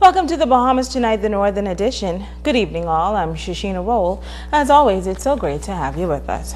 Welcome to the Bahamas Tonight, the Northern Edition. Good evening, all. I'm Shasheena Rolle. As always, it's so great to have you with us.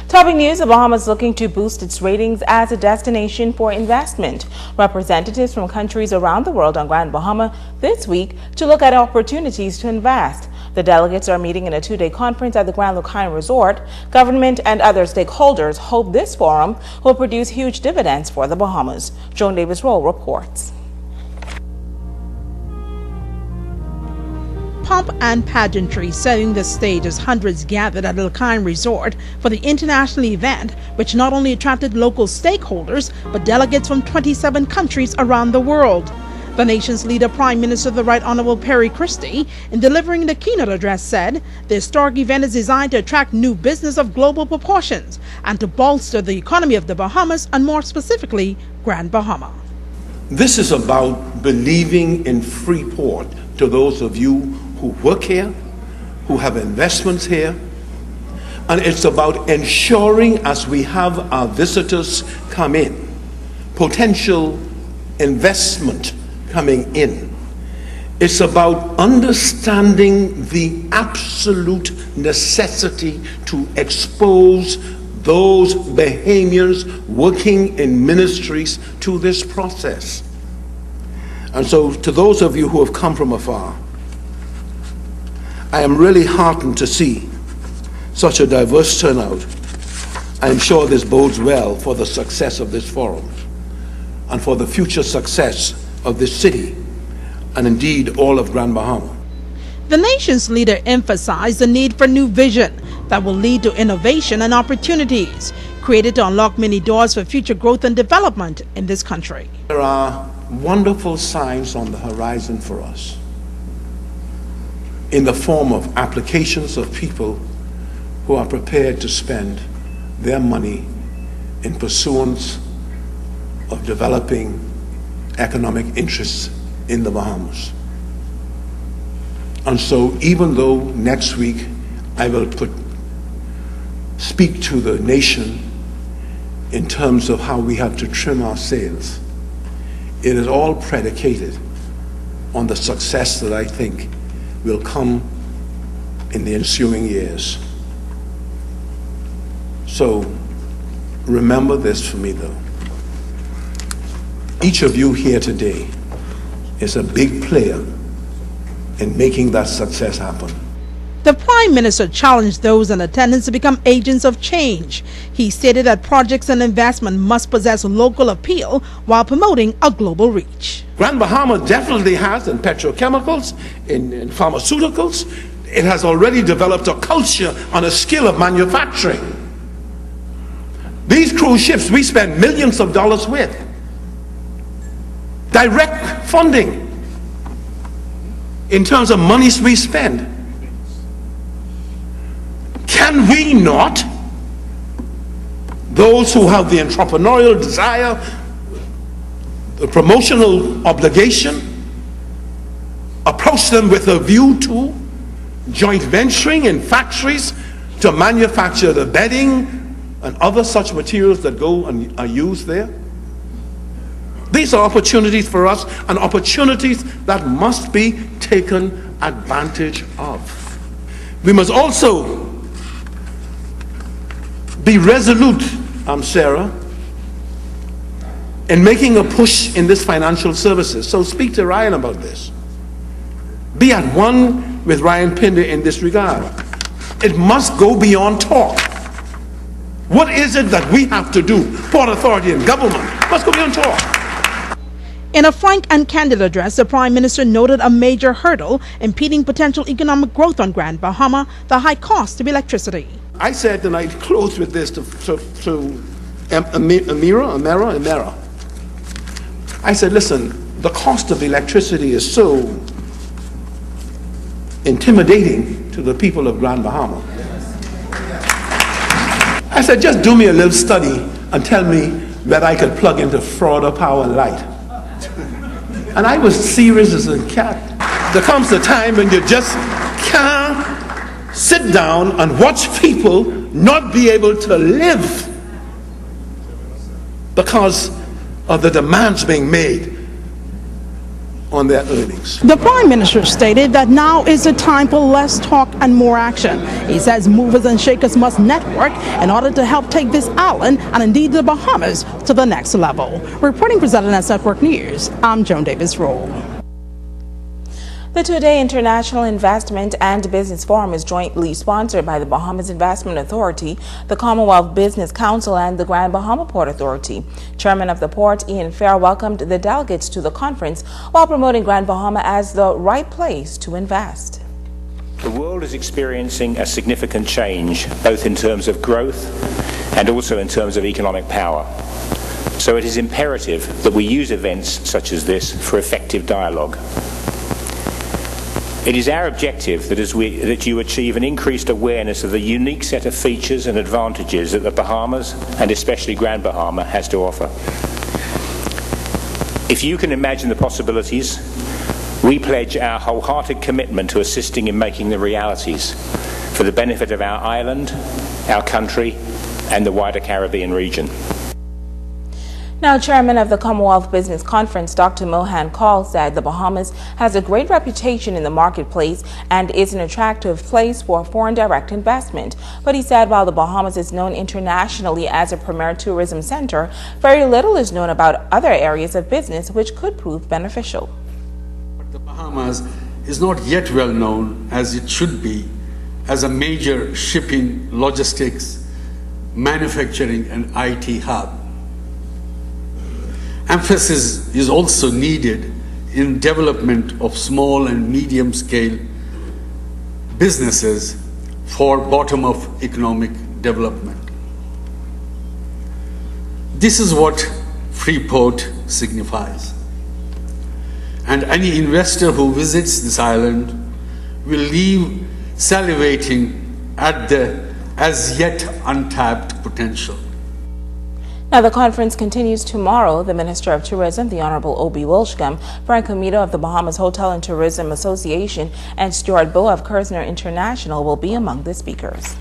Topping news, the Bahamas looking to boost its ratings as a destination for investment. Representatives from countries around the world on Grand Bahama this week to look at opportunities to invest. The delegates are meeting in a two-day conference at the Grand Lucayne Resort. Government and other stakeholders hope this forum will produce huge dividends for the Bahamas. Joan Davis-Roll reports. Pomp and pageantry setting the stage as hundreds gathered at the Lucayne Resort for the international event, which not only attracted local stakeholders, but delegates from 27 countries around the world. The nation's leader, Prime Minister of the Right Honorable Perry Christie, in delivering the keynote address said the historic event is designed to attract new business of global proportions and to bolster the economy of the Bahamas, and more specifically, Grand Bahama. This is about believing in Freeport to those of you who work here, who have investments here, and it's about ensuring, as we have our visitors come in, potential investment coming in. It's about understanding the absolute necessity to expose those Bahamians working in ministries to this process. And so to those of you who have come from afar, I am really heartened to see such a diverse turnout. I am sure this bodes well for the success of this forum and for the future success of this city and indeed all of Grand Bahama. The nation's leader emphasized the need for new vision that will lead to innovation and opportunities created to unlock many doors for future growth and development in this country. There are wonderful signs on the horizon for us in the form of applications of people who are prepared to spend their money in pursuance of developing economic interests in the Bahamas. And so even though next week I will speak to the nation in terms of how we have to trim our sails, it is all predicated on the success that I think will come in the ensuing years. So remember this for me though. Each of you here today is a big player in making that success happen. The Prime Minister challenged those in attendance to become agents of change. He stated that projects and investment must possess local appeal while promoting a global reach. Grand Bahama definitely has in petrochemicals, in pharmaceuticals. It has already developed a culture and a skill of manufacturing. These cruise ships we spend millions of dollars with. Direct funding in terms of monies we spend. Can we not, those who have the entrepreneurial desire, the promotional obligation, approach them with a view to joint venturing in factories to manufacture the bedding and other such materials that go and are used there? These are opportunities for us, and opportunities that must be taken advantage of. We must also be resolute, Sarah, in making a push in this financial services. So speak to Ryan about this. Be at one with Ryan Pinder in this regard. It must go beyond talk. What is it that we have to do? Port Authority and government must go beyond talk. In a frank and candid address, the Prime Minister noted a major hurdle impeding potential economic growth on Grand Bahama, the high cost of electricity. I said, and I close with this to Amira. I said, listen, the cost of electricity is so intimidating to the people of Grand Bahama. I said, just do me a little study and tell me that I could plug into Florida Power and Light. And I was serious as a cat. There comes a time when you just can't sit down and watch people not be able to live because of the demands being made on their earnings. The Prime Minister stated that now is the time for less talk and more action. He says movers and shakers must network in order to help take this island and indeed the Bahamas to the next level. Reporting for ZNS Network News, I'm Joan Davis Rolle. The two-day International Investment and Business Forum is jointly sponsored by the Bahamas Investment Authority, the Commonwealth Business Council, and the Grand Bahama Port Authority. Chairman of the port, Ian Fair, welcomed the delegates to the conference while promoting Grand Bahama as the right place to invest. The world is experiencing a significant change, both in terms of growth and also in terms of economic power. So it is imperative that we use events such as this for effective dialogue. It is our objective that you achieve an increased awareness of the unique set of features and advantages that the Bahamas, and especially Grand Bahama, has to offer. If you can imagine the possibilities, we pledge our wholehearted commitment to assisting in making the realities for the benefit of our island, our country, and the wider Caribbean region. Now, Chairman of the Commonwealth Business Conference, Dr. Mohan Kaul, said the Bahamas has a great reputation in the marketplace and is an attractive place for foreign direct investment. But he said while the Bahamas is known internationally as a premier tourism center, very little is known about other areas of business which could prove beneficial. The Bahamas is not yet well known as it should be as a major shipping, logistics, manufacturing and IT hub. Emphasis is also needed in development of small and medium-scale businesses for bottom-up economic development. This is what Freeport signifies. And any investor who visits this island will leave salivating at the as yet untapped potential. Now, the conference continues tomorrow. The Minister of Tourism, the Honorable O.B. Wilshcombe, Frank Comito of the Bahamas Hotel and Tourism Association, and Stuart Bowe of Kersner International will be among the speakers.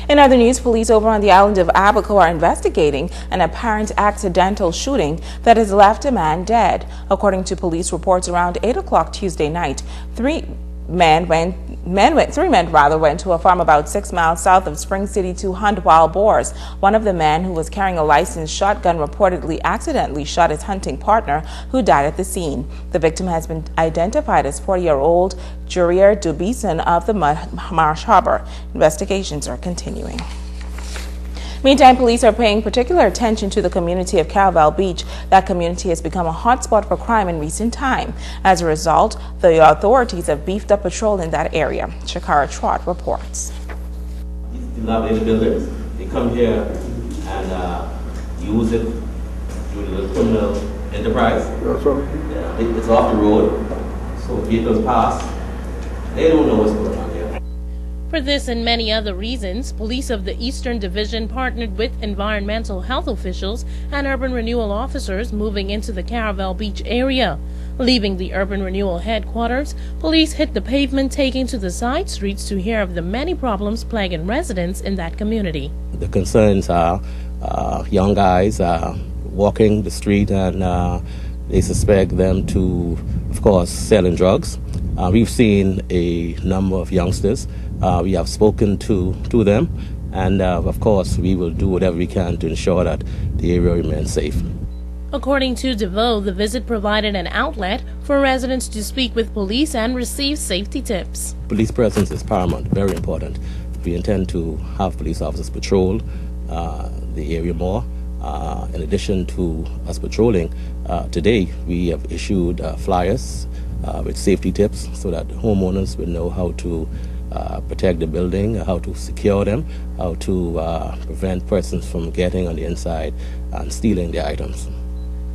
In other news, police over on the island of Abaco are investigating an apparent accidental shooting that has left a man dead. According to police reports, around 8 o'clock Tuesday night, three men went to a farm about 6 miles south of Spring City to hunt wild boars. One of the men, who was carrying a licensed shotgun, reportedly accidentally shot his hunting partner, who died at the scene. The victim has been identified as 40-year-old Jurier Dubison of the Marsh Harbor. Investigations are continuing. Meantime, police are paying particular attention to the community of Caravel Beach. That community has become a hotspot for crime in recent time. As a result, the authorities have beefed up patrol in that area. Shakara Trott reports. These dilapidated buildings, they come here and use it through the criminal enterprise. Yeah, it's off the road, so vehicles pass. They don't know what's going on here. For this and many other reasons, police of the Eastern Division partnered with environmental health officials and urban renewal officers moving into the Caravel Beach area. Leaving the urban renewal headquarters, police hit the pavement, taking to the side streets to hear of the many problems plaguing residents in that community. The concerns are young guys walking the street and they suspect them to, of course, selling drugs. We've seen a number of youngsters. We have spoken to them, and of course we will do whatever we can to ensure that the area remains safe. According to DeVoe, the visit provided an outlet for residents to speak with police and receive safety tips. Police presence is paramount, very important. We intend to have police officers patrol the area more. In addition to us patrolling, today we have issued flyers with safety tips so that homeowners will know how to protect the building, how to secure them, how to prevent persons from getting on the inside and stealing the items.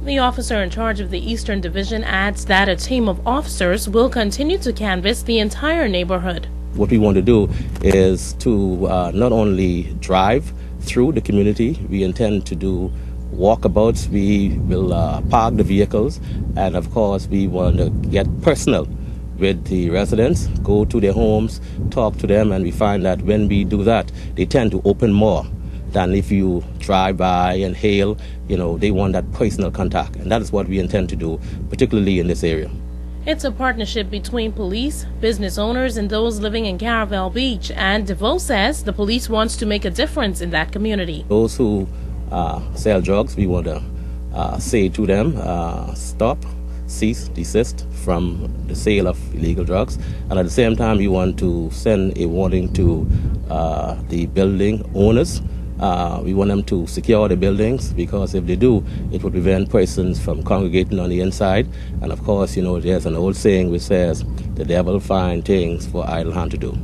The officer in charge of the Eastern Division adds that a team of officers will continue to canvass the entire neighborhood. What we want to do is to not only drive through the community, we intend to do walkabouts, we will park the vehicles, and of course we want to get personal with the residents, go to their homes, talk to them, and we find that when we do that, they tend to open more than if you drive by and hail. You know, they want that personal contact, and that is what we intend to do, particularly in this area. It's a partnership between police, business owners, and those living in Caravel Beach, and DeVoe says the police wants to make a difference in that community. Those who sell drugs, we want to say to them, stop, cease, desist from the sale of illegal drugs. And at the same time, we want to send a warning to the building owners. We want them to secure the buildings, because if they do, it will prevent persons from congregating on the inside. And of course, you know, there's an old saying which says, the devil find things for idle hand to do.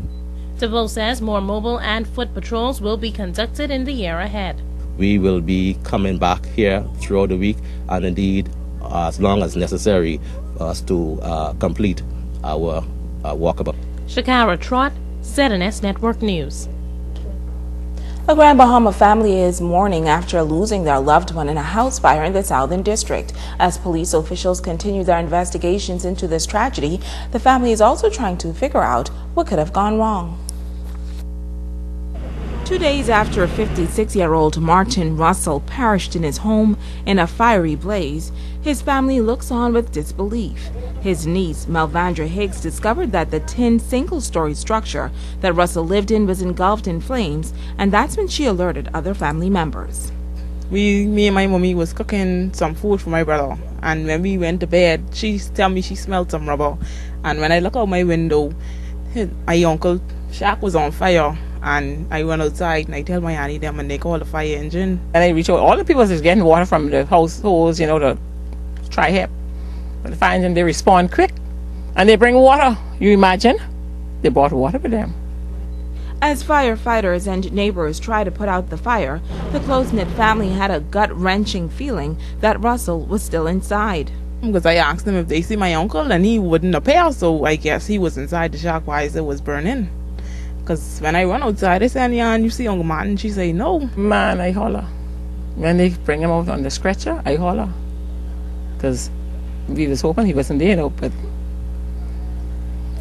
DeVoe says more mobile and foot patrols will be conducted in the year ahead. We will be coming back here throughout the week, and indeed as long as necessary for us to complete our walkabout. Shakara Trott, ZNS Network News. A Grand Bahama family is mourning after losing their loved one in a house fire in the Southern District. As police officials continue their investigations into this tragedy, the family is also trying to figure out what could have gone wrong. 2 days after 56-year-old Martin Russell perished in his home in a fiery blaze, his family looks on with disbelief. His niece, Melvandra Higgs, discovered that the tin single-story structure that Russell lived in was engulfed in flames, and that's when she alerted other family members. Me and my mommy was cooking some food for my brother, and when we went to bed, she tell me she smelled some rubber. And when I look out my window, my uncle shack was on fire. And I went outside and I tell my auntie them, and they call the fire engine. And I reach out, all the people is getting water from the households, you know, to try help. But the fire engine, they respond quick. And they bring water. You imagine? They brought water for them. As firefighters and neighbors try to put out the fire, the close-knit family had a gut-wrenching feeling that Russell was still inside. Because I asked them if they see my uncle, and he wouldn't appear, so I guess he was inside the shack while it was burning. Because when I run outside, they say, "Yeah, and you see Uncle Martin?" She say, "No." Man, I holler. When they bring him out on the stretcher, I holler. Because we was hoping he wasn't there, though, but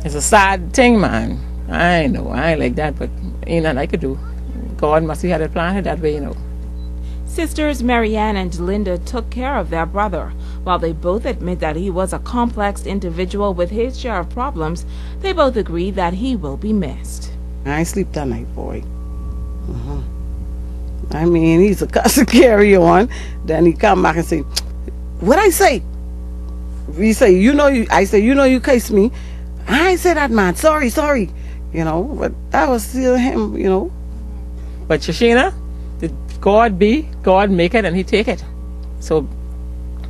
it's a sad thing, man. I know, I ain't like that, but ain't nothing I could do. God must have had it planned that way, you know. Sisters Marianne and Linda took care of their brother. While they both admit that he was a complex individual with his share of problems, they both agree that he will be missed. I ain't sleep that night, boy. I mean, he's a cuss to carry on. Then he come back and say, "What I say?" We say, I say, you case me. I ain't say that, man. Sorry. You know, but that was still him, you know. But Shasheena, did God be, God make it, and he take it. So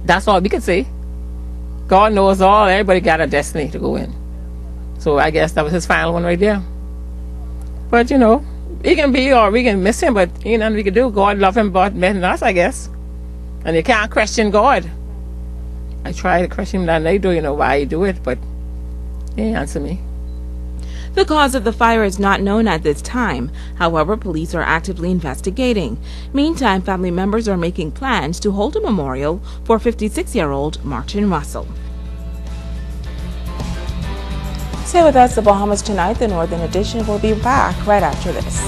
that's all we can say. God knows all. Everybody got a destiny to go in. So I guess that was his final one right there. But, you know, he can be, or we can miss him, but ain't nothing we can do. God love him but better than us, I guess. And you can't question God. I try to question him that night, you know, why he do it, but he ain't answer me. The cause of the fire is not known at this time. However, police are actively investigating. Meantime, family members are making plans to hold a memorial for 56-year-old Martin Russell. Stay with us, the Bahamas Tonight. The Northern Edition will be back right after this.